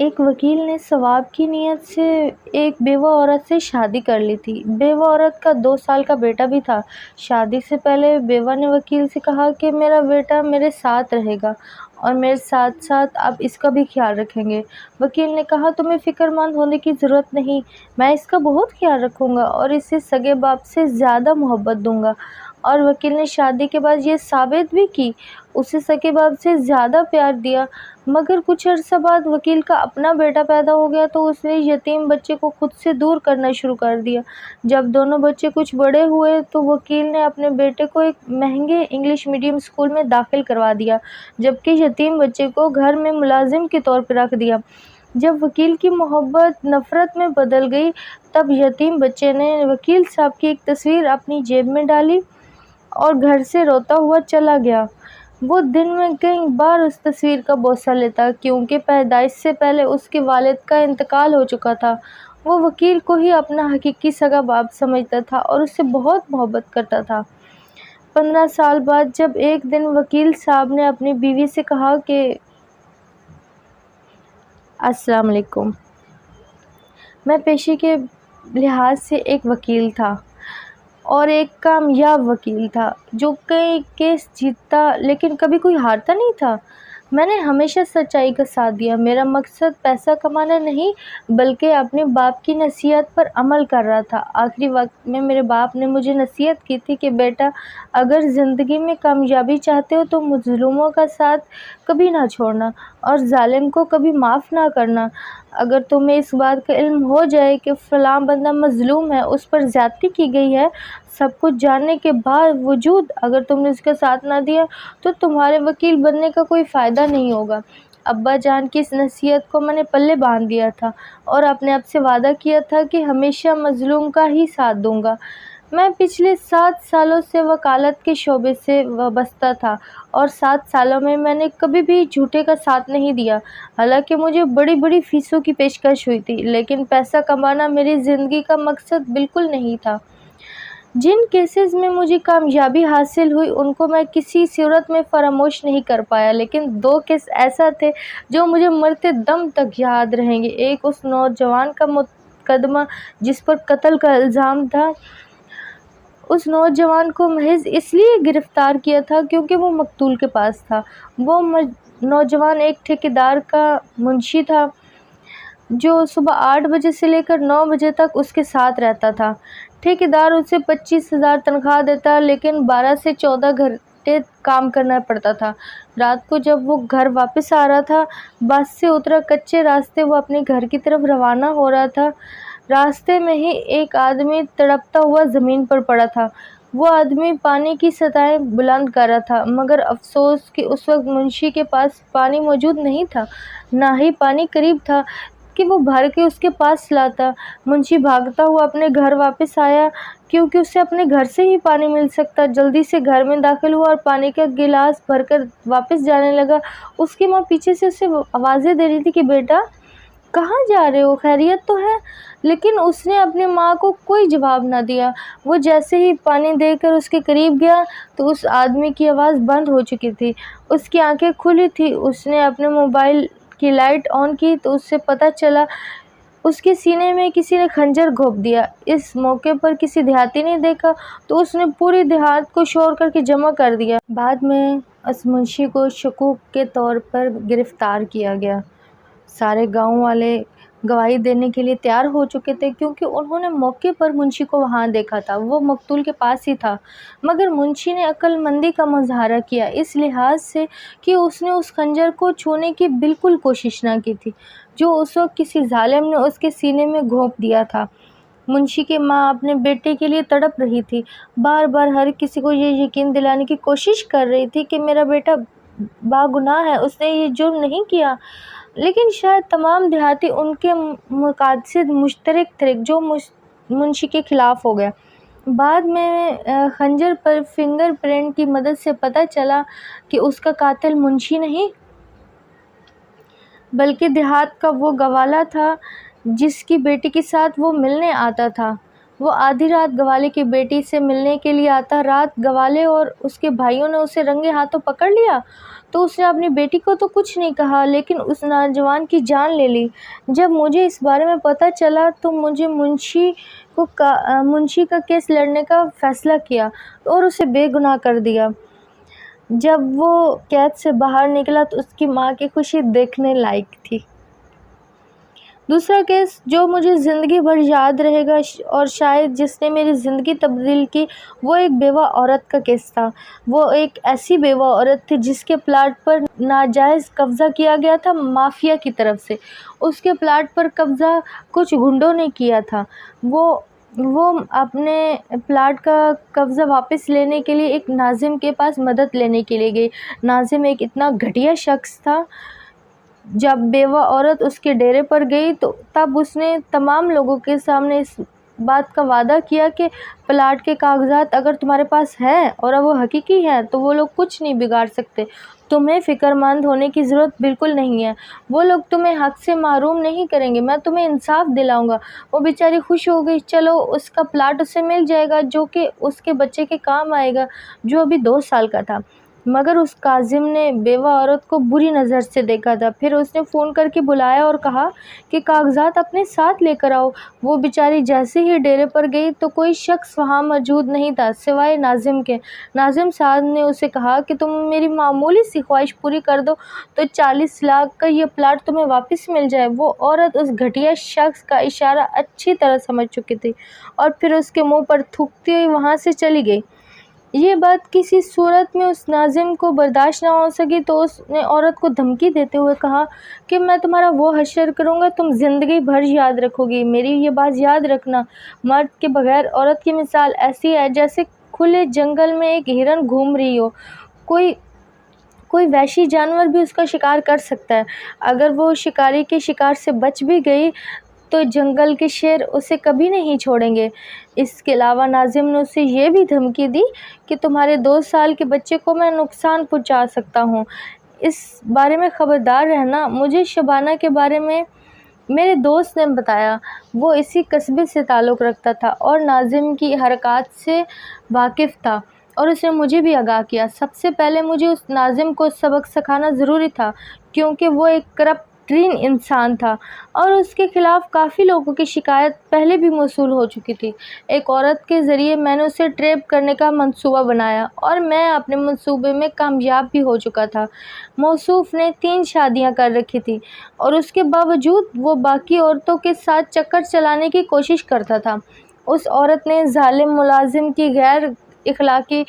ایک وکیل نے ثواب کی نیت سے ایک بیوہ عورت سے شادی کر لی تھی۔ بیوہ عورت کا 2 سال کا بیٹا بھی تھا۔ شادی سے پہلے بیوہ نے وکیل سے کہا کہ میرا بیٹا میرے ساتھ رہے گا اور میرے ساتھ ساتھ آپ اس کا بھی خیال رکھیں گے۔ وکیل نے کہا تمہیں فکر مند ہونے کی ضرورت نہیں، میں اس کا بہت خیال رکھوں گا اور اسے سگے باپ سے زیادہ محبت دوں گا۔ اور وکیل نے شادی کے بعد یہ ثابت بھی کی، اسے سگے باپ سے زیادہ پیار دیا۔ مگر کچھ عرصہ بعد وکیل کا اپنا بیٹا پیدا ہو گیا تو اس نے یتیم بچے کو خود سے دور کرنا شروع کر دیا۔ جب دونوں بچے کچھ بڑے ہوئے تو وکیل نے اپنے بیٹے کو ایک مہنگے انگلش میڈیم اسکول میں داخل کروا دیا، جبکہ یتیم بچے کو گھر میں ملازم کے طور پر رکھ دیا۔ جب وکیل کی محبت نفرت میں بدل گئی، تب یتیم بچے نے وکیل صاحب کی ایک تصویر اپنی جیب میں ڈالی اور گھر سے روتا ہوا چلا گیا۔ وہ دن میں کئی بار اس تصویر کا بوسہ لیتا، کیونکہ پیدائش سے پہلے اس کے والد کا انتقال ہو چکا تھا۔ وہ وکیل کو ہی اپنا حقیقی سگا باپ سمجھتا تھا اور اس سے بہت محبت کرتا تھا۔ 15 سال بعد جب ایک دن وکیل صاحب نے اپنی بیوی سے کہا کہ السلام علیکم، میں پیشے کے لحاظ سے ایک وکیل تھا اور ایک کامیاب وکیل تھا جو کئی کیس جیتتا لیکن کبھی کوئی ہارتا نہیں تھا۔ میں نے ہمیشہ سچائی کا ساتھ دیا۔ میرا مقصد پیسہ کمانا نہیں بلکہ اپنے باپ کی نصیحت پر عمل کر رہا تھا۔ آخری وقت میں میرے باپ نے مجھے نصیحت کی تھی کہ بیٹا، اگر زندگی میں کامیابی چاہتے ہو تو مظلوموں کا ساتھ کبھی نہ چھوڑنا اور ظالم کو کبھی معاف نہ کرنا۔ اگر تمہیں اس بات کا علم ہو جائے کہ فلاں بندہ مظلوم ہے، اس پر زیادتی کی گئی ہے، سب کچھ جاننے کے باوجود اگر تم نے اس کا ساتھ نہ دیا تو تمہارے وکیل بننے کا کوئی فائدہ نہیں ہوگا۔ ابا جان کی اس نصیحت کو میں نے پلے باندھ دیا تھا اور اپنے آپ سے وعدہ کیا تھا کہ ہمیشہ مظلوم کا ہی ساتھ دوں گا۔ میں پچھلے 7 سالوں سے وکالت کے شعبے سے وابستہ تھا اور 7 سالوں میں میں نے کبھی بھی جھوٹے کا ساتھ نہیں دیا۔ حالانکہ مجھے بڑی بڑی فیسوں کی پیشکش ہوئی تھی، لیکن پیسہ کمانا میری زندگی کا مقصد بالکل نہیں تھا۔ جن کیسز میں مجھے کامیابی حاصل ہوئی ان کو میں کسی صورت میں فراموش نہیں کر پایا، لیکن 2 کیس ایسا تھے جو مجھے مرتے دم تک یاد رہیں گے۔ ایک اس نوجوان کا مقدمہ جس پر قتل کا الزام تھا۔ اس نوجوان کو محض اس لیے گرفتار کیا تھا کیونکہ وہ مقتول کے پاس تھا۔ وہ نوجوان ایک ٹھیکیدار کا منشی تھا جو صبح 8 بجے سے لے کر 9 بجے تک اس کے ساتھ رہتا تھا۔ ٹھیکیدار اسے 25,000 تنخواہ دیتا لیکن 12 سے 14 گھنٹے کام کرنا پڑتا تھا۔ رات کو جب وہ گھر واپس آ رہا تھا، بس سے اترا، کچے راستے وہ اپنے گھر کی طرف روانہ ہو رہا تھا، راستے میں ہی ایک آدمی تڑپتا ہوا زمین پر پڑا تھا۔ وہ آدمی پانی کی سطحیں بلند کر رہا تھا، مگر افسوس کہ اس وقت منشی کے پاس پانی موجود نہیں تھا، نہ ہی پانی قریب تھا کہ وہ بھر کے اس کے پاس لاتا۔ منشی بھاگتا ہوا اپنے گھر واپس آیا کیونکہ اسے اپنے گھر سے ہی پانی مل سکتا۔ جلدی سے گھر میں داخل ہوا اور پانی کا گلاس بھر کر واپس جانے لگا۔ اس کی ماں پیچھے سے اسے آوازیں دے رہی تھی کہ بیٹا کہاں جا رہے ہو، خیریت تو ہے؟ لیکن اس نے اپنی ماں کو کوئی جواب نہ دیا۔ وہ جیسے ہی پانی دے کر اس کے قریب گیا تو اس آدمی کی آواز بند ہو چکی تھی، اس کی آنکھیں کھلی تھیں۔ اس نے اپنے موبائل کی لائٹ آن کی تو اس سے پتہ چلا اس کے سینے میں کسی نے خنجر گھونپ دیا۔ اس موقع پر کسی دیہاتی نے دیکھا تو اس نے پوری دیہات کو شور کر کے جمع کر دیا۔ بعد میں اس منشی کو شکوک کے طور پر گرفتار کیا گیا۔ سارے گاؤں والے گواہی دینے کے لیے تیار ہو چکے تھے کیونکہ انہوں نے موقع پر منشی کو وہاں دیکھا تھا، وہ مقتول کے پاس ہی تھا۔ مگر منشی نے عقل مندی کا مظاہرہ کیا اس لحاظ سے کہ اس نے اس خنجر کو چھونے کی بالکل کوشش نہ کی تھی جو اس وقت کسی ظالم نے اس کے سینے میں گھونپ دیا تھا۔ منشی کی ماں اپنے بیٹے کے لیے تڑپ رہی تھی، بار بار ہر کسی کو یہ یقین دلانے کی کوشش کر رہی تھی کہ میرا بیٹا باگناہ ہے، اس نے یہ جرم نہیں کیا۔ لیکن شاید تمام دیہاتی ان کے مقاصد مشترک تھے جو منشی کے خلاف ہو گیا۔ بعد میں خنجر پر فنگر پرنٹ کی مدد سے پتہ چلا کہ اس کا قاتل منشی نہیں بلکہ دیہات کا وہ گوالا تھا جس کی بیٹی کے ساتھ وہ ملنے آتا تھا۔ وہ آدھی رات گوالے کی بیٹی سے ملنے کے لیے آتا۔ رات گوالے اور اس کے بھائیوں نے اسے رنگے ہاتھوں پکڑ لیا تو اس نے اپنی بیٹی کو تو کچھ نہیں کہا، لیکن اس نوجوان کی جان لے لی۔ جب مجھے اس بارے میں پتہ چلا تو مجھے منشی کا کیس لڑنے کا فیصلہ کیا اور اسے بے گناہ کر دیا۔ جب وہ قید سے باہر نکلا تو اس کی ماں کی خوشی دیکھنے لائق تھی۔ دوسرا کیس جو مجھے زندگی بھر یاد رہے گا اور شاید جس نے میری زندگی تبدیل کی، وہ ایک بیوہ عورت کا کیس تھا۔ وہ ایک ایسی بیوہ عورت تھی جس کے پلاٹ پر ناجائز قبضہ کیا گیا تھا مافیا کی طرف سے۔ اس کے پلاٹ پر قبضہ کچھ گنڈوں نے کیا تھا۔ وہ اپنے پلاٹ کا قبضہ واپس لینے کے لیے ایک ناظم کے پاس مدد لینے کے لیے گئی۔ ناظم ایک اتنا گھٹیا شخص تھا۔ جب بیوہ عورت اس کے ڈیرے پر گئی تو تب اس نے تمام لوگوں کے سامنے اس بات کا وعدہ کیا کہ پلاٹ کے کاغذات اگر تمہارے پاس ہیں اور وہ حقیقی ہیں تو وہ لوگ کچھ نہیں بگاڑ سکتے۔ تمہیں فکر مند ہونے کی ضرورت بالکل نہیں ہے۔ وہ لوگ تمہیں حق سے محروم نہیں کریں گے، میں تمہیں انصاف دلاؤں گا۔ وہ بیچاری خوش ہو گئی۔ چلو اس کا پلاٹ اسے مل جائے گا جو کہ اس کے بچے کے کام آئے گا جو ابھی 2 سال کا تھا۔ مگر اس کاظم نے بیوہ عورت کو بری نظر سے دیکھا تھا۔ پھر اس نے فون کر کے بلایا اور کہا کہ کاغذات اپنے ساتھ لے کر آؤ۔ وہ بیچاری جیسے ہی ڈیرے پر گئی تو کوئی شخص وہاں موجود نہیں تھا سوائے ناظم کے۔ ناظم صاحب نے اسے کہا کہ تم میری معمولی سی خواہش پوری کر دو تو 40 لاکھ کا یہ پلاٹ تمہیں واپس مل جائے۔ وہ عورت اس گھٹیا شخص کا اشارہ اچھی طرح سمجھ چکی تھی اور پھر اس کے منہ پر تھوکتی ہوئی وہاں سے چلی گئی۔ یہ بات کسی صورت میں اس ناظم کو برداشت نہ ہو سکی تو اس نے عورت کو دھمکی دیتے ہوئے کہا کہ میں تمہارا وہ حشر کروں گا تم زندگی بھر یاد رکھو گی۔ میری یہ بات یاد رکھنا، مرد کے بغیر عورت کی مثال ایسی ہے جیسے کھلے جنگل میں ایک ہرن گھوم رہی ہو۔ کوئی وحشی جانور بھی اس کا شکار کر سکتا ہے۔ اگر وہ شکاری کے شکار سے بچ بھی گئی تو جنگل کے شیر اسے کبھی نہیں چھوڑیں گے۔ اس کے علاوہ ناظم نے اسے یہ بھی دھمکی دی کہ تمہارے 2 سال کے بچے کو میں نقصان پہنچا سکتا ہوں، اس بارے میں خبردار رہنا۔ مجھے شبانہ کے بارے میں میرے دوست نے بتایا۔ وہ اسی قصبے سے تعلق رکھتا تھا اور ناظم کی حرکات سے واقف تھا اور اس نے مجھے بھی آگاہ کیا۔ سب سے پہلے مجھے اس ناظم کو سبق سکھانا ضروری تھا کیونکہ وہ ایک کرپٹ ترین انسان تھا اور اس کے خلاف کافی لوگوں کی شکایت پہلے بھی موصول ہو چکی تھی۔ ایک عورت کے ذریعے میں نے اسے ٹریپ کرنے کا منصوبہ بنایا اور میں اپنے منصوبے میں کامیاب بھی ہو چکا تھا۔ موصوف نے 3 شادیاں کر رکھی تھیں اور اس کے باوجود وہ باقی عورتوں کے ساتھ چکر چلانے کی کوشش کرتا تھا۔ اس عورت نے ظالم ملازم کی غیر اخلاقی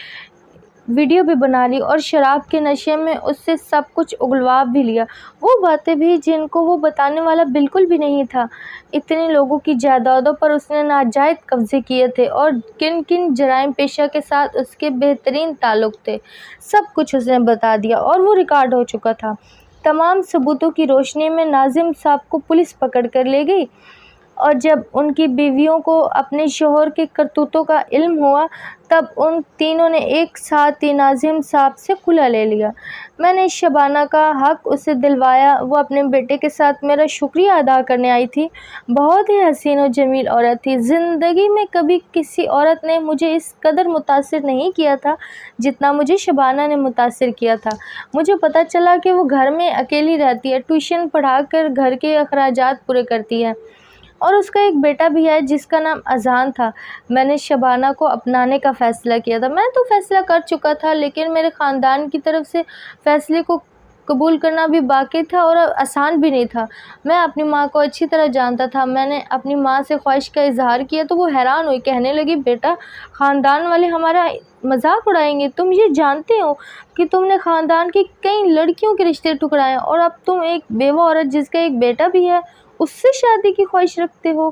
ویڈیو بھی بنا لی اور شراب کے نشے میں اس سے سب کچھ اگلوا بھی لیا، وہ باتیں بھی جن کو وہ بتانے والا بالکل بھی نہیں تھا۔ اتنے لوگوں کی جائیدادوں پر اس نے ناجائز قبضے کیے تھے اور کن کن جرائم پیشہ کے ساتھ اس کے بہترین تعلق تھے، سب کچھ اس نے بتا دیا اور وہ ریکارڈ ہو چکا تھا۔ تمام ثبوتوں کی روشنی میں ناظم صاحب کو پولیس پکڑ کر لے گئی اور جب ان کی بیویوں کو اپنے شوہر کے کرتوتوں کا علم ہوا تب ان تینوں نے ایک ساتھ ہی ناظم صاحب سے کھلا لے لیا۔ میں نے شبانہ کا حق اسے دلوایا۔ وہ اپنے بیٹے کے ساتھ میرا شکریہ ادا کرنے آئی تھی۔ بہت ہی حسین و جمیل عورت تھی۔ زندگی میں کبھی کسی عورت نے مجھے اس قدر متاثر نہیں کیا تھا جتنا مجھے شبانہ نے متاثر کیا تھا۔ مجھے پتہ چلا کہ وہ گھر میں اکیلی رہتی ہے، ٹیوشن پڑھا کر گھر کے اخراجات پورے کرتی ہے اور اس کا ایک بیٹا بھی ہے جس کا نام اذان تھا۔ میں نے شبانہ کو اپنانے کا فیصلہ کیا تھا۔ میں تو فیصلہ کر چکا تھا لیکن میرے خاندان کی طرف سے فیصلے کو قبول کرنا بھی باقی تھا اور آسان بھی نہیں تھا۔ میں اپنی ماں کو اچھی طرح جانتا تھا۔ میں نے اپنی ماں سے خواہش کا اظہار کیا تو وہ حیران ہوئی، کہنے لگی بیٹا خاندان والے ہمارا مذاق اڑائیں گے، تم یہ جانتے ہو کہ تم نے خاندان کی کئی لڑکیوں کے رشتے ٹکرائے اور اب تم ایک بیوہ عورت جس کا ایک بیٹا بھی ہے اس سے شادی کی خواہش رکھتے ہو؟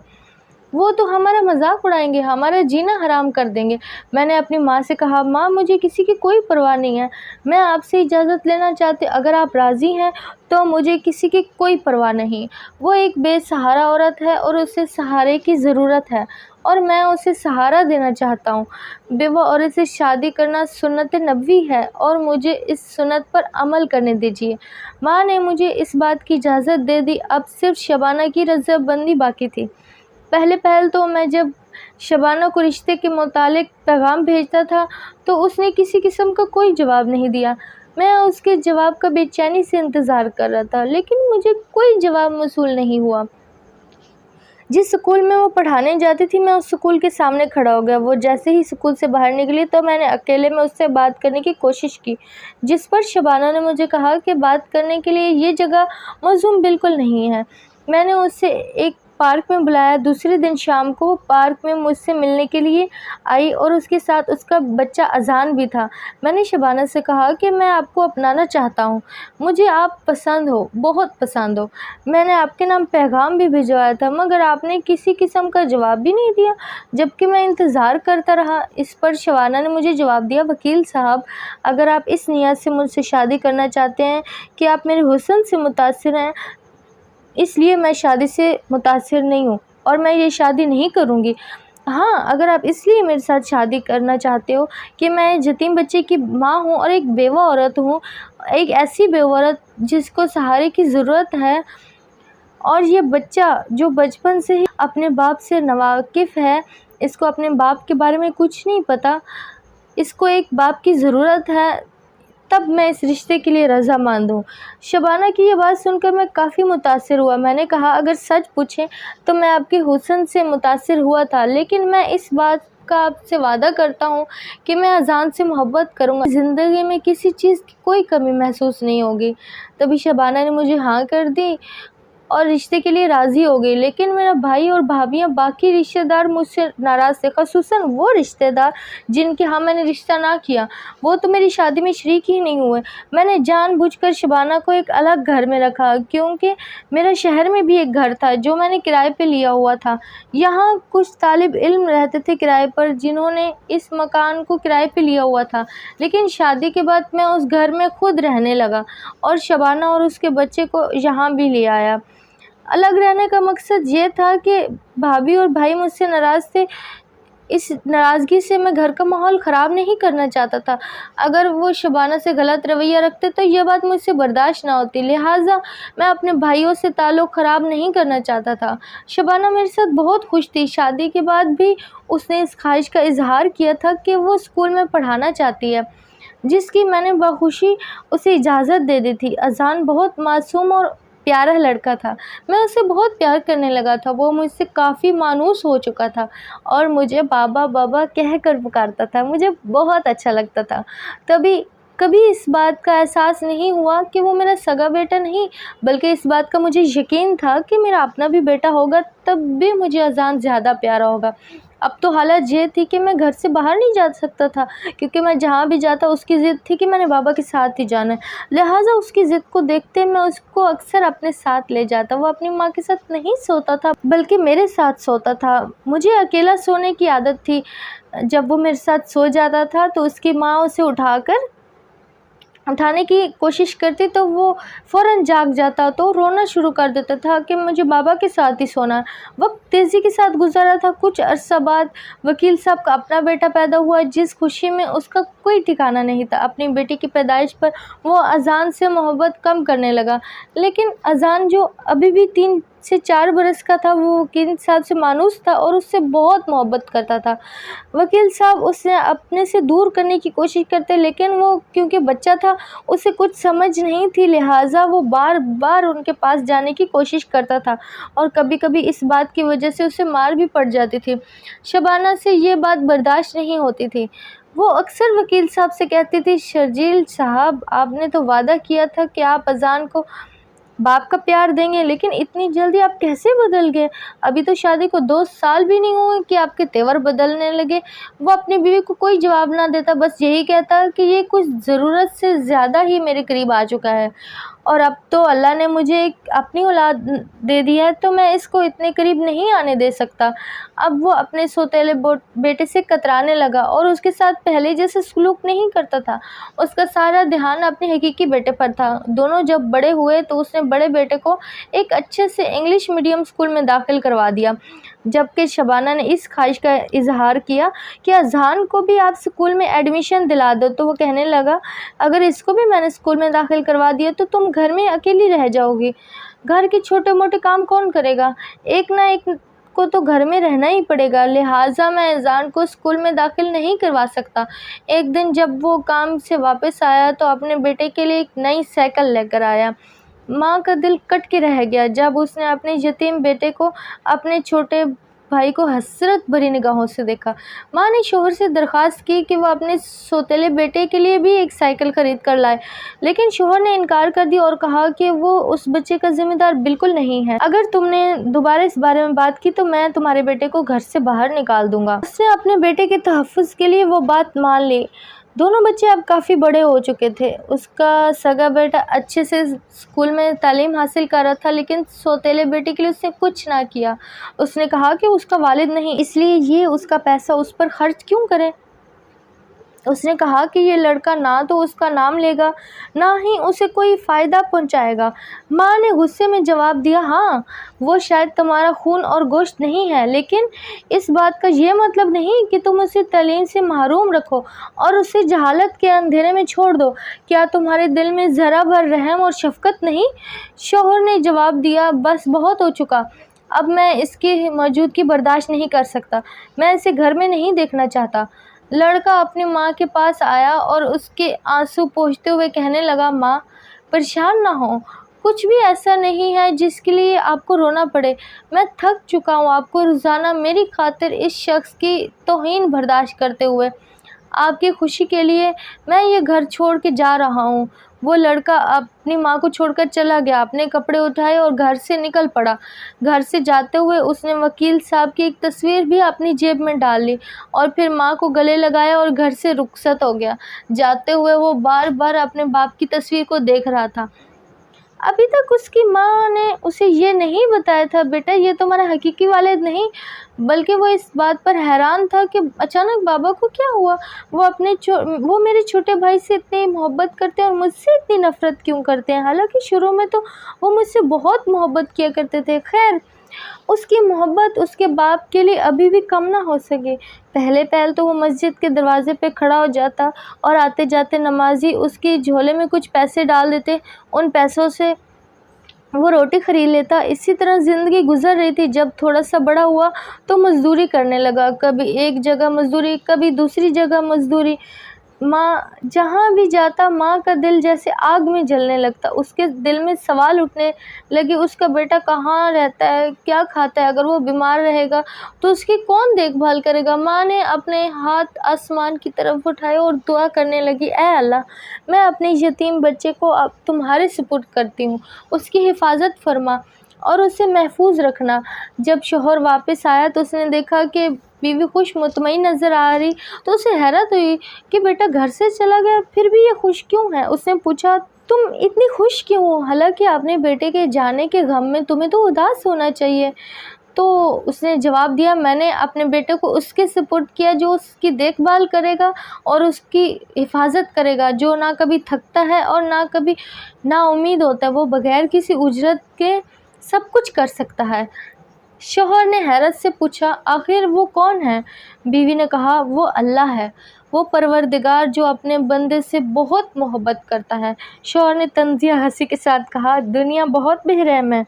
وہ تو ہمارا مذاق اڑائیں گے، ہمارا جینا حرام کر دیں گے۔ میں نے اپنی ماں سے کہا ماں مجھے کسی کی کوئی پرواہ نہیں ہے، میں آپ سے اجازت لینا چاہتی، اگر آپ راضی ہیں تو مجھے کسی کی کوئی پرواہ نہیں۔ وہ ایک بے سہارا عورت ہے اور اسے سہارے کی ضرورت ہے اور میں اسے سہارا دینا چاہتا ہوں۔ بیوہ عورت سے شادی کرنا سنت نبوی ہے اور مجھے اس سنت پر عمل کرنے دیجیے۔ ماں نے مجھے اس بات کی اجازت دے دی۔ اب صرف شبانہ کی رضامندی باقی تھی۔ پہلے تو میں جب شبانہ کو رشتے کے متعلق پیغام بھیجتا تھا تو اس نے کسی قسم کا کوئی جواب نہیں دیا۔ میں اس کے جواب کا بے چینی سے انتظار کر رہا تھا، لیکن مجھے کوئی جواب موصول نہیں ہوا۔ جس سکول میں وہ پڑھانے جاتی تھی، میں اس سکول کے سامنے کھڑا ہو گیا۔ وہ جیسے ہی سکول سے باہر نکلی تو میں نے اکیلے میں اس سے بات کرنے کی کوشش کی، جس پر شبانہ نے مجھے کہا کہ بات کرنے کے لیے یہ جگہ موزوں بالکل نہیں ہے۔ میں نے اسے ایک پارک میں بلایا۔ دوسرے دن شام کو وہ پارک میں مجھ سے ملنے کے لیے آئی اور اس کے ساتھ اس کا بچہ اذان بھی تھا۔ میں نے شبانہ سے کہا کہ میں آپ کو اپنانا چاہتا ہوں، مجھے آپ پسند ہو، بہت پسند ہو۔ میں نے آپ کے نام پیغام بھی بھجوایا تھا، مگر آپ نے کسی قسم کا جواب بھی نہیں دیا، جبکہ میں انتظار کرتا رہا۔ اس پر شبانہ نے مجھے جواب دیا، وکیل صاحب، اگر آپ اس نیت سے مجھ سے شادی کرنا چاہتے ہیں کہ آپ میرے حسن سے متاثر ہیں، اس لیے میں شادی سے متاثر نہیں ہوں اور میں یہ شادی نہیں کروں گی۔ ہاں، اگر آپ اس لیے میرے ساتھ شادی کرنا چاہتے ہو کہ میں یتیم بچے کی ماں ہوں اور ایک بیوہ عورت ہوں، ایک ایسی بیوہ عورت جس کو سہارے کی ضرورت ہے، اور یہ بچہ جو بچپن سے ہی اپنے باپ سے ناواقف ہے، اس کو اپنے باپ کے بارے میں کچھ نہیں پتہ، اس کو ایک باپ کی ضرورت ہے، تب میں اس رشتے کے لیے رضامند ہوں۔ شبانہ کی یہ بات سن کر میں کافی متاثر ہوا۔ میں نے کہا، اگر سچ پوچھیں تو میں آپ کے حسن سے متاثر ہوا تھا، لیکن میں اس بات کا آپ سے وعدہ کرتا ہوں کہ میں اذان سے محبت کروں گا، زندگی میں کسی چیز کی کوئی کمی محسوس نہیں ہوگی۔ تبھی شبانہ نے مجھے ہاں کر دی اور رشتے کے لیے راضی ہو گئی، لیکن میرا بھائی اور بھابھیاں، باقی رشتہ دار مجھ سے ناراض تھے، خصوصاً وہ رشتہ دار جن کے ہاں میں نے رشتہ نہ کیا، وہ تو میری شادی میں شریک ہی نہیں ہوئے۔ میں نے جان بوجھ کر شبانہ کو ایک الگ گھر میں رکھا، کیونکہ میرا شہر میں بھی ایک گھر تھا جو میں نے کرائے پہ لیا ہوا تھا۔ یہاں کچھ طالب علم رہتے تھے کرائے پر، جنہوں نے اس مکان کو کرائے پہ لیا ہوا تھا، لیکن شادی کے بعد میں اس گھر میں خود رہنے لگا اور شبانہ اور اس کے بچے کو یہاں بھی لے آیا۔ الگ رہنے کا مقصد یہ تھا کہ بھابھی اور بھائی مجھ سے ناراض تھے، اس ناراضگی سے میں گھر کا ماحول خراب نہیں کرنا چاہتا تھا۔ اگر وہ شبانہ سے غلط رویہ رکھتے تو یہ بات مجھ سے برداشت نہ ہوتی، لہٰذا میں اپنے بھائیوں سے تعلق خراب نہیں کرنا چاہتا تھا۔ شبانہ میرے ساتھ بہت خوش تھی۔ شادی کے بعد بھی اس نے اس خواہش کا اظہار کیا تھا کہ وہ اسکول میں پڑھانا چاہتی ہے، جس کی میں نے بخوشی اسے اجازت دے دی تھی۔ اذان بہت معصوم اور پیارا لڑکا تھا، میں اسے بہت پیار کرنے لگا تھا۔ وہ مجھ سے کافی مانوس ہو چکا تھا اور مجھے بابا بابا کہہ کر پکارتا تھا، مجھے بہت اچھا لگتا تھا۔ کبھی اس بات کا احساس نہیں ہوا کہ وہ میرا سگا بیٹا نہیں، بلکہ اس بات کا مجھے یقین تھا کہ میرا اپنا بھی بیٹا ہوگا، تب بھی مجھے اذان زیادہ پیارا ہوگا۔ اب تو حالت یہ تھی کہ میں گھر سے باہر نہیں جا سکتا تھا، کیونکہ میں جہاں بھی جاتا اس کی ضد تھی کہ میں نے بابا کے ساتھ ہی جانا ہے، لہٰذا اس کی ضد کو دیکھتے میں اس کو اکثر اپنے ساتھ لے جاتا۔ وہ اپنی ماں کے ساتھ نہیں سوتا تھا بلکہ میرے ساتھ سوتا تھا۔ مجھے اکیلا سونے کی عادت تھی۔ جب وہ میرے ساتھ سو جاتا تھا تو اس کی ماں اسے اٹھانے کی کوشش کرتی تو وہ فوراً جاگ جاتا تو رونا شروع کر دیتا تھا کہ مجھے بابا کے ساتھ ہی سونا ہے۔ وقت تیزی کے ساتھ گزر رہا تھا۔ کچھ عرصہ بعد وکیل صاحب کا اپنا بیٹا پیدا ہوا، جس خوشی میں اس کا کوئی ٹھکانہ نہیں تھا۔ اپنی بیٹی کی پیدائش پر وہ اذان سے محبت کم کرنے لگا، لیکن اذان جو ابھی بھی 3 سے 4 برس کا تھا، وہ وکیل صاحب سے مانوس تھا اور اس سے بہت محبت کرتا تھا۔ وکیل صاحب اسے اپنے سے دور کرنے کی کوشش کرتے، لیکن وہ کیونکہ بچہ تھا، اسے کچھ سمجھ نہیں تھی، لہٰذا وہ بار بار ان کے پاس جانے کی کوشش کرتا تھا اور کبھی کبھی اس بات کی وجہ سے اسے مار بھی پڑ جاتی تھی۔ شبانہ سے یہ بات برداشت نہیں ہوتی تھی۔ وہ اکثر وکیل صاحب سے کہتی تھی، شرجیل صاحب، آپ نے تو وعدہ کیا تھا کہ آپ اذان کو باپ کا پیار دیں گے، لیکن اتنی جلدی آپ کیسے بدل گئے؟ ابھی تو شادی کو 2 سال بھی نہیں ہوئے کہ آپ کے تیور بدلنے لگے۔ وہ اپنی بیوی کو کوئی جواب نہ دیتا، بس یہی کہتا کہ یہ کچھ ضرورت سے زیادہ ہی میرے قریب آ چکا ہے، اور اب تو اللہ نے مجھے ایک اپنی اولاد دے دی ہے تو میں اس کو اتنے قریب نہیں آنے دے سکتا۔ اب وہ اپنے سوتیلے بیٹے سے کترانے لگا اور اس کے ساتھ پہلے جیسے سلوک نہیں کرتا تھا۔ اس کا سارا دھیان اپنے حقیقی بیٹے پر تھا۔ دونوں جب بڑے ہوئے تو اس نے بڑے بیٹے کو ایک اچھے سے انگلش میڈیم اسکول میں داخل کروا دیا، جبکہ شبانہ نے اس خواہش کا اظہار کیا کہ اذان کو بھی آپ اسکول میں ایڈمیشن دلا دو، تو وہ کہنے لگا، اگر اس کو بھی میں نے اسکول میں داخل کروا دیا تو تم گھر میں اکیلی رہ جاؤ گی، گھر کے چھوٹے موٹے کام کون کرے گا؟ ایک نہ ایک آپ کو تو گھر میں رہنا ہی پڑے گا، لہٰذا میں اذان کو اسکول میں داخل نہیں کروا سکتا۔ ایک دن جب وہ کام سے واپس آیا تو اپنے بیٹے کے لیے ایک نئی سائیکل لے کر آیا۔ ماں کا دل کٹ کے رہ گیا جب اس نے اپنے یتیم بیٹے کو اپنے چھوٹے بھائی کو حسرت بھری نگاہوں سے دیکھا۔ ماں نے شوہر سے درخواست کی کہ وہ اپنے سوتیلے بیٹے کے لیے بھی ایک سائیکل خرید کر لائے، لیکن شوہر نے انکار کر دیا اور کہا کہ وہ اس بچے کا ذمہ دار بالکل نہیں ہے۔ اگر تم نے دوبارہ اس بارے میں بات کی تو میں تمہارے بیٹے کو گھر سے باہر نکال دوں گا۔ اس نے اپنے بیٹے کے تحفظ کے لیے وہ بات مان لی۔ دونوں بچے اب کافی بڑے ہو چکے تھے۔ اس کا سگا بیٹا اچھے سے اسکول میں تعلیم حاصل کر رہا تھا، لیکن سوتیلے بیٹے کے لیے اس نے کچھ نہ کیا۔ اس نے کہا کہ اس کا والد نہیں، اس لیے یہ اس کا پیسہ اس پر خرچ کیوں کرے۔ اس نے کہا کہ یہ لڑکا نہ تو اس کا نام لے گا، نہ ہی اسے کوئی فائدہ پہنچائے گا۔ ماں نے غصے میں جواب دیا، ہاں وہ شاید تمہارا خون اور گوشت نہیں ہے، لیکن اس بات کا یہ مطلب نہیں کہ تم اسے تعلیم سے محروم رکھو اور اسے جہالت کے اندھیرے میں چھوڑ دو۔ کیا تمہارے دل میں ذرا بھر رحم اور شفقت نہیں؟ شوہر نے جواب دیا، بس بہت ہو چکا، اب میں اس کی موجودگی برداشت نہیں کر سکتا، میں اسے گھر میں نہیں دیکھنا چاہتا۔ لڑکا اپنی ماں کے پاس آیا اور اس کے آنسو پوچھتے ہوئے کہنے لگا، ماں پریشان نہ ہو، کچھ بھی ایسا نہیں ہے جس کے لیے آپ کو رونا پڑے۔ میں تھک چکا ہوں آپ کو روزانہ میری خاطر اس شخص کی توہین برداشت کرتے ہوئے۔ آپ کی خوشی کے لیے میں یہ گھر چھوڑ کے جا رہا ہوں۔ وہ لڑکا اپنی ماں کو چھوڑ کر چلا گیا، اپنے کپڑے اٹھائے اور گھر سے نکل پڑا۔ گھر سے جاتے ہوئے اس نے وکیل صاحب کی ایک تصویر بھی اپنی جیب میں ڈال لی اور پھر ماں کو گلے لگایا اور گھر سے رخصت ہو گیا۔ جاتے ہوئے وہ بار بار اپنے باپ کی تصویر کو دیکھ رہا تھا۔ ابھی تک اس کی ماں نے اسے یہ نہیں بتایا تھا، بیٹا یہ تمہارا حقیقی والد نہیں، بلکہ وہ اس بات پر حیران تھا کہ اچانک بابا کو کیا ہوا، وہ میرے چھوٹے بھائی سے اتنی محبت کرتے ہیں اور مجھ سے اتنی نفرت کیوں کرتے ہیں، حالانکہ شروع میں تو وہ مجھ سے بہت محبت کیا کرتے تھے۔ خیر، اس کی محبت اس کے باپ کے لیے ابھی بھی کم نہ ہو سکی۔ پہلے تو وہ مسجد کے دروازے پہ کھڑا ہو جاتا اور آتے جاتے نمازی اس کی جھولے میں کچھ پیسے ڈال دیتے، ان پیسوں سے وہ روٹی خرید لیتا۔ اسی طرح زندگی گزر رہی تھی۔ جب تھوڑا سا بڑا ہوا تو مزدوری کرنے لگا، کبھی ایک جگہ مزدوری، کبھی دوسری جگہ مزدوری۔ ماں جہاں بھی جاتا ماں کا دل جیسے آگ میں جلنے لگتا۔ اس کے دل میں سوال اٹھنے لگے، اس کا بیٹا کہاں رہتا ہے، کیا کھاتا ہے، اگر وہ بیمار رہے گا تو اس کی کون دیکھ بھال کرے گا۔ ماں نے اپنے ہاتھ آسمان کی طرف اٹھائے اور دعا کرنے لگی، اے اللہ، میں اپنے یتیم بچے کو اب تمہارے سپرد کرتی ہوں، اس کی حفاظت فرما اور اسے محفوظ رکھنا۔ جب شوہر واپس آیا تو اس نے دیکھا کہ بیوی خوش مطمئن نظر آ رہی تو اسے حیرت ہوئی کہ بیٹا گھر سے چلا گیا پھر بھی یہ خوش کیوں ہے۔ اس نے پوچھا، تم اتنی خوش کیوں ہو، حالانکہ اپنے بیٹے کے جانے کے غم میں تمہیں تو اداس ہونا چاہیے۔ تو اس نے جواب دیا، میں نے اپنے بیٹے کو اس کے سپرد کیا جو اس کی دیکھ بھال کرے گا اور اس کی حفاظت کرے گا، جو نہ کبھی تھکتا ہے اور نہ کبھی نا امید ہوتا ہے، وہ بغیر کسی اجرت کے سب کچھ کر سکتا ہے۔ شوہر نے حیرت سے پوچھا، آخر وہ کون ہے؟ بیوی نے کہا، وہ اللہ ہے، وہ پروردگار جو اپنے بندے سے بہت محبت کرتا ہے۔ شوہر نے طنزیہ ہنسی کے ساتھ کہا، دنیا بہت بے رحم ہے،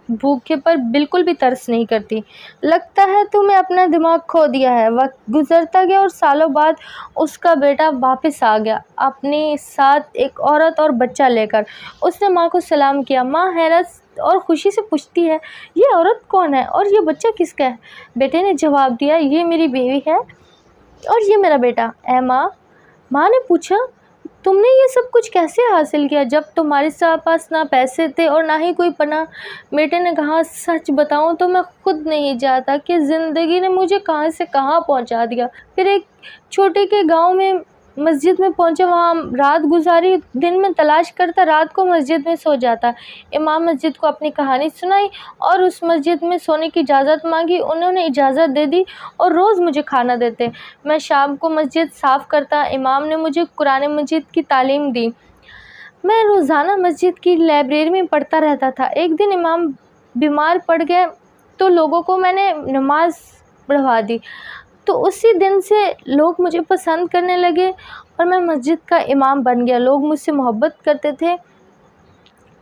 بھوکے پر بالکل بھی ترس نہیں کرتی۔ لگتا ہے تو میں اپنا دماغ کھو دیا ہے۔ وقت گزرتا گیا اور سالوں بعد اس کا بیٹا واپس آ گیا، اپنے ساتھ ایک عورت اور بچہ لے کر۔ اس نے ماں کو سلام کیا۔ ماں حیرت اور خوشی سے پوچھتی ہے، یہ عورت کون ہے اور یہ بچہ کس کا ہے؟ بیٹے نے جواب دیا، یہ میری بیوی ہے اور یہ میرا بیٹا۔ اے ماں نے پوچھا، تم نے یہ سب کچھ کیسے حاصل کیا جب تمہارے پاس نہ پیسے تھے اور نہ ہی کوئی پناہ؟ بیٹے نے کہا، سچ بتاؤں تو میں خود نہیں جانتا کہ زندگی نے مجھے کہاں سے کہاں پہنچا دیا۔ پھر ایک چھوٹے کے گاؤں میں مسجد میں پہنچا، وہاں رات گزاری، دن میں تلاش کرتا، رات کو مسجد میں سو جاتا۔ امام مسجد کو اپنی کہانی سنائی اور اس مسجد میں سونے کی اجازت مانگی، انہوں نے اجازت دے دی اور روز مجھے کھانا دیتے۔ میں شام کو مسجد صاف کرتا، امام نے مجھے قرآن مجید کی تعلیم دی، میں روزانہ مسجد کی لائبریری میں پڑھتا رہتا تھا۔ ایک دن امام بیمار پڑ گئے تو لوگوں کو میں نے نماز پڑھوا دی، تو اسی دن سے لوگ مجھے پسند کرنے لگے اور میں مسجد کا امام بن گیا۔ لوگ مجھ سے محبت کرتے تھے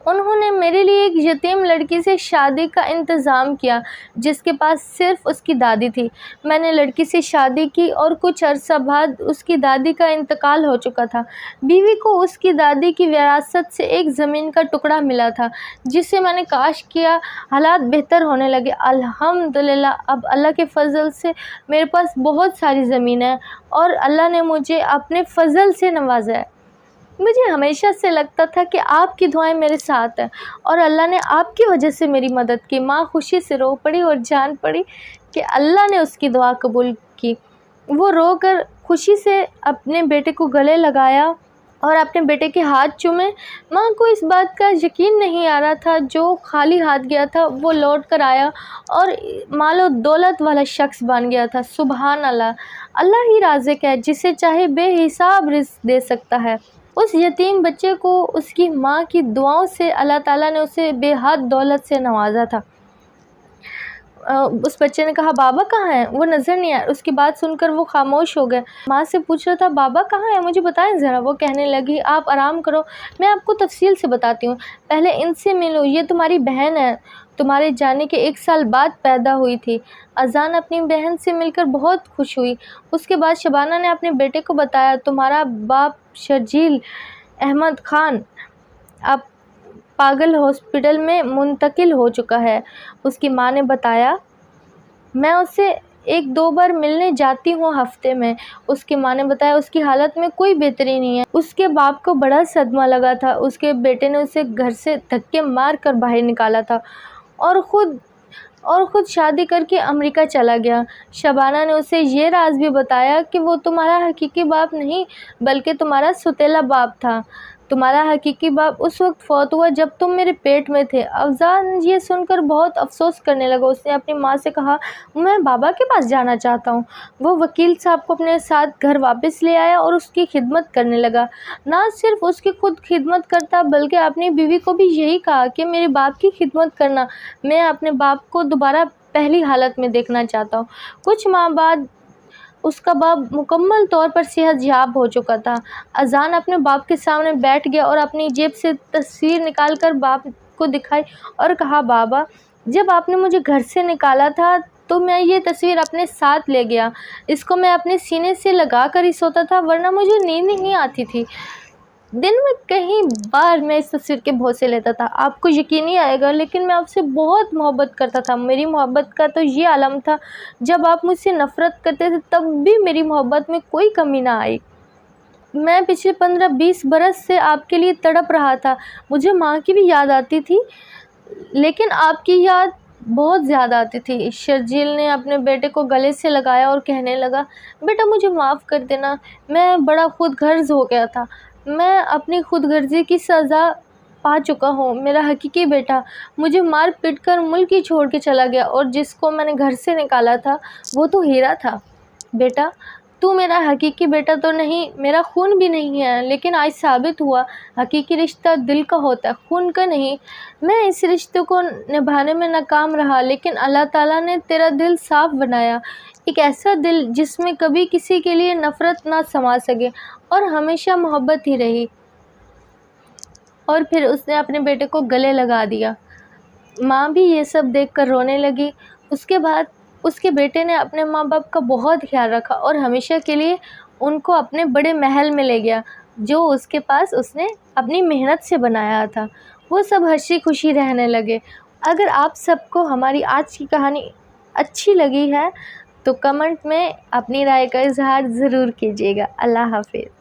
انہوں نے میرے لیے ایک یتیم لڑکی سے شادی کا انتظام کیا جس کے پاس صرف اس کی دادی تھی۔ میں نے لڑکی سے شادی کی اور کچھ عرصہ بعد اس کی دادی کا انتقال ہو چکا تھا۔ بیوی کو اس کی دادی کی وراثت سے ایک زمین کا ٹکڑا ملا تھا جسے میں نے کاشت کیا۔ حالات بہتر ہونے لگے الحمدللہ۔ اب اللہ کے فضل سے میرے پاس بہت ساری زمین ہے اور اللہ نے مجھے اپنے فضل سے نوازا ہے۔ مجھے ہمیشہ سے لگتا تھا کہ آپ کی دعائیں میرے ساتھ ہیں اور اللہ نے آپ کی وجہ سے میری مدد کی۔ ماں خوشی سے رو پڑی اور جان پڑی کہ اللہ نے اس کی دعا قبول کی۔ وہ رو کر خوشی سے اپنے بیٹے کو گلے لگایا اور اپنے بیٹے کے ہاتھ چومے۔ ماں کو اس بات کا یقین نہیں آ رہا تھا جو خالی ہاتھ گیا تھا وہ لوٹ کر آیا اور مال و دولت والا شخص بن گیا تھا۔ سبحان اللہ، اللہ ہی رازق ہے جسے چاہے بے حساب رزق دے سکتا ہے۔ اس یتیم بچے کو اس کی ماں کی دعاؤں سے اللہ تعالیٰ نے اسے بے حد دولت سے نوازا تھا۔ اس بچے نے کہا بابا کہاں ہیں؟ وہ نظر نہیں آئے۔ اس کی بات سن کر وہ خاموش ہو گئے۔ ماں سے پوچھ رہا تھا بابا کہاں ہیں؟ مجھے بتائیں ذرا۔ وہ کہنے لگی آپ آرام کرو، میں آپ کو تفصیل سے بتاتی ہوں، پہلے ان سے ملو، یہ تمہاری بہن ہے، تمہارے جانے کے 1 سال بعد پیدا ہوئی تھی۔ اذان اپنی بہن سے مل کر بہت خوش ہوئی۔ اس کے بعد شبانہ نے اپنے بیٹے کو بتایا تمہارا باپ شرجیل احمد خان اب پاگل ہاسپٹل میں منتقل ہو چکا ہے۔ اس کی ماں نے بتایا میں اسے 1-2 بار ملنے جاتی ہوں ہفتے میں۔ اس کی ماں نے بتایا اس کی حالت میں کوئی بہتری نہیں ہے۔ اس کے باپ کو بڑا صدمہ لگا تھا، اس کے بیٹے نے اسے گھر سے دھکے مار کر باہر نکالا تھا اور خود شادی کر کے امریکہ چلا گیا۔ شبانہ نے اسے یہ راز بھی بتایا کہ وہ تمہارا حقیقی باپ نہیں بلکہ تمہارا سوتیلا باپ تھا۔ تمہارا حقیقی باپ اس وقت فوت ہوا جب تم میرے پیٹ میں تھے۔ اذان یہ سن کر بہت افسوس کرنے لگا۔ اس نے اپنی ماں سے کہا میں بابا کے پاس جانا چاہتا ہوں۔ وہ وکیل صاحب کو اپنے ساتھ گھر واپس لے آیا اور اس کی خدمت کرنے لگا۔ نہ صرف اس کی خود خدمت کرتا بلکہ اپنی بیوی کو بھی یہی کہا کہ میرے باپ کی خدمت کرنا، میں اپنے باپ کو دوبارہ پہلی حالت میں دیکھنا چاہتا ہوں۔ کچھ ماہ بعد اس کا باپ مکمل طور پر صحت یاب ہو چکا تھا۔ اذان اپنے باپ کے سامنے بیٹھ گیا اور اپنی جیب سے تصویر نکال کر باپ کو دکھائی اور کہا بابا جب آپ نے مجھے گھر سے نکالا تھا تو میں یہ تصویر اپنے ساتھ لے گیا۔ اس کو میں اپنے سینے سے لگا کر ہی سوتا تھا ورنہ مجھے نیند نہیں آتی تھی۔ دن میں کئی بار میں اس تصویر کے بھونسے لیتا تھا۔ آپ کو یقین نہیں آئے گا لیکن میں آپ سے بہت محبت کرتا تھا۔ میری محبت کا تو یہ عالم تھا، جب آپ مجھ سے نفرت کرتے تھے تب بھی میری محبت میں کوئی کمی نہ آئی۔ میں پچھلے 15-20 برس سے آپ کے لیے تڑپ رہا تھا۔ مجھے ماں کی بھی یاد آتی تھی لیکن آپ کی یاد بہت زیادہ آتی تھی۔ شرجیل نے اپنے بیٹے کو گلے سے لگایا اور کہنے لگا بیٹا مجھے معاف کر دینا، میں بڑا خود غرض ہو گیا تھا، میں اپنی خود غرضی کی سزا پا چکا ہوں۔ میرا حقیقی بیٹا مجھے مار پیٹ کر ملک ہی چھوڑ کے چلا گیا اور جس کو میں نے گھر سے نکالا تھا وہ تو ہیرا تھا۔ بیٹا تو میرا حقیقی بیٹا تو نہیں، میرا خون بھی نہیں ہے، لیکن آج ثابت ہوا حقیقی رشتہ دل کا ہوتا ہے، خون کا نہیں۔ میں اس رشتے کو نبھانے میں ناکام رہا لیکن اللہ تعالیٰ نے تیرا دل صاف بنایا، ایک ایسا دل جس میں کبھی کسی کے لیے نفرت نہ سما سکے اور ہمیشہ محبت ہی رہی۔ اور پھر اس نے اپنے بیٹے کو گلے لگا دیا۔ ماں بھی یہ سب دیکھ کر رونے لگی۔ اس کے بعد اس کے بیٹے نے اپنے ماں باپ کا بہت خیال رکھا اور ہمیشہ کے لیے ان کو اپنے بڑے محل میں لے گیا جو اس کے پاس اس نے اپنی محنت سے بنایا تھا۔ وہ سب ہنسی خوشی رہنے لگے۔ اگر آپ سب کو ہماری آج کی کہانی اچھی لگی ہے تو کمنٹ میں اپنی رائے کا اظہار ضرور کیجیے گا۔ اللہ حافظ۔